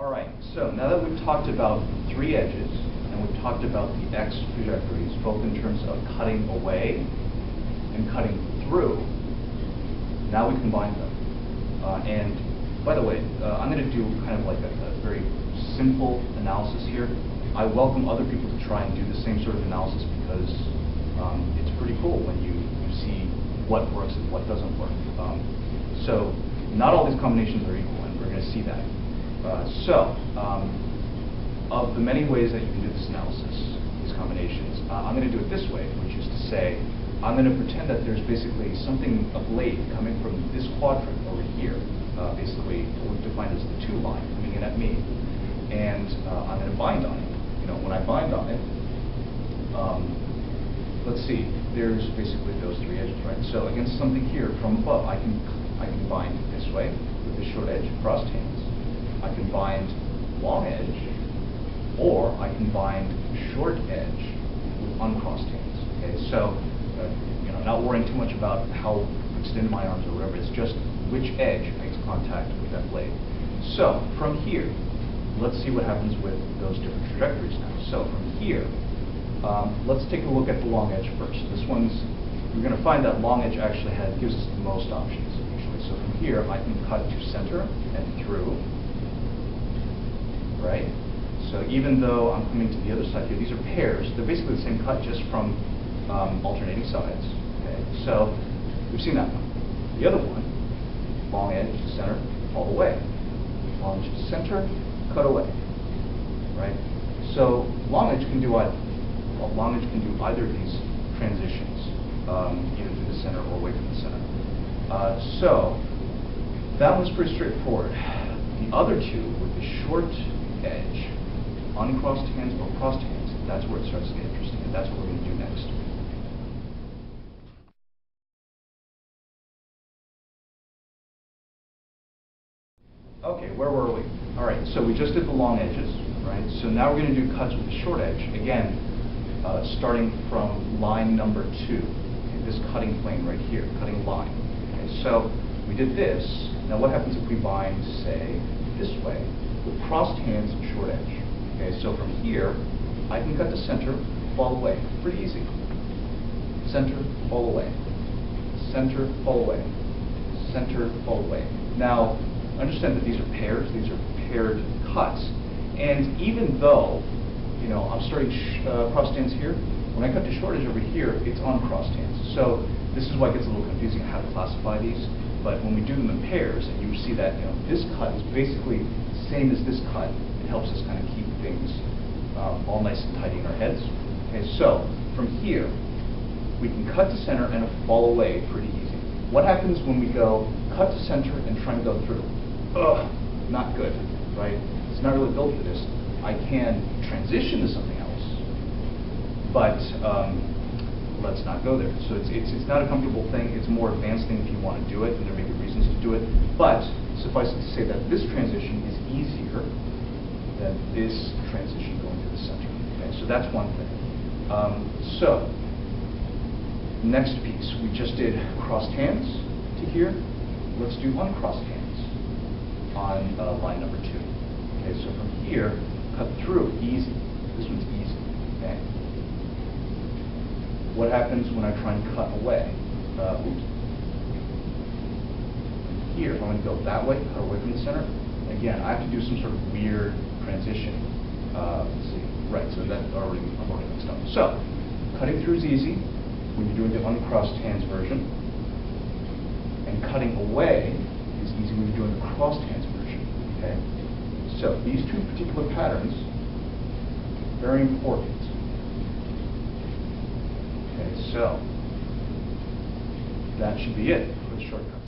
All right, so now that we've talked about three edges and we've talked about the X trajectories, both in terms of cutting away and cutting through, now we combine them. And by the way, I'm going to do kind of like a very simple analysis here. I welcome other people to try and do the same sort of analysis because it's pretty cool when you see what works and what doesn't work. So not all these combinations are equal, and we're going to see that. Of the many ways that you can do this analysis, these combinations, I'm going to do it this way, which is to say, I'm going to pretend that there's basically something, a blade, coming from this quadrant over here, basically what we've defined as the 2 line coming in at me, and I'm going to bind on it. You know, when I bind on it, let's see, there's basically those three edges, right? So against something here from above, I can bind this way with the short edge crossed hands. I can bind long edge, or I can bind short edge with uncrossed hands. Okay, so you know, not worrying too much about how extended my arms or whatever. It's just which edge makes contact with that blade. So from here, let's see what happens with those different trajectories now. So from here, let's take a look at the long edge first. This one's, we're going to find that long edge actually gives us the most options usually. So from here, I can cut to center and through, right? So even though I'm coming to the other side here, these are pairs. They're basically the same cut, just from alternating sides. Okay, so we've seen that one. The other one, long edge to center, all the way. Long edge to center, cut away. Right? So long edge can do either. Well, long edge can do either of these transitions, either to the center or away from the center. So that one's pretty straightforward. The other two, with the short edge, uncrossed hands or crossed hands, that's where it starts to get interesting, and that's what we're going to do next. Okay, where were we? All right, so we just did the long edges, right? So now we're going to do cuts with the short edge, again, starting from line number 2, okay, this cutting plane right here, cutting line. Okay, so we did this. Now what happens if we bind, say, this way, with crossed hands and short edge? Okay, so from here, I can cut to center, fall away. Pretty easy. Center, fall away. Center, fall away. Center, fall away. Now, understand that these are pairs. These are paired cuts. And even though, you know, I'm starting crossed hands here, when I cut to short edge over here, it's on crossed hands. So this is why it gets a little confusing how to classify these. But when we do them in pairs, and you see that, you know, this cut is basically the same as this cut, it helps us kind of keep things all nice and tidy in our heads. Okay, so from here, we can cut to center and fall away pretty easy. What happens when we go cut to center and try to go through? Ugh, not good, right? It's not really built for this. I can transition to something else, but let's not go there. So it's not a comfortable thing. It's a more advanced thing if you want to do it, and there may be reasons to do it. But suffice it to say that this transition is easier than this transition going to the center. Okay, so that's one thing. So next piece, we just did crossed hands to here. Let's do uncrossed hands on line number 2. Okay, so from here, cut through, easy. This one's easy. Okay. What happens when I try and cut away? Oops. Here, if I'm going to go that way, cut away from the center, again, I have to do some sort of weird transition. Let's see. Right, so I'm already mixed up. So, cutting through is easy when you're doing the uncrossed hands version, and cutting away is easy when you're doing the crossed hands version. Okay. So these two particular patterns, very important. Okay, so that should be it for the shortcut.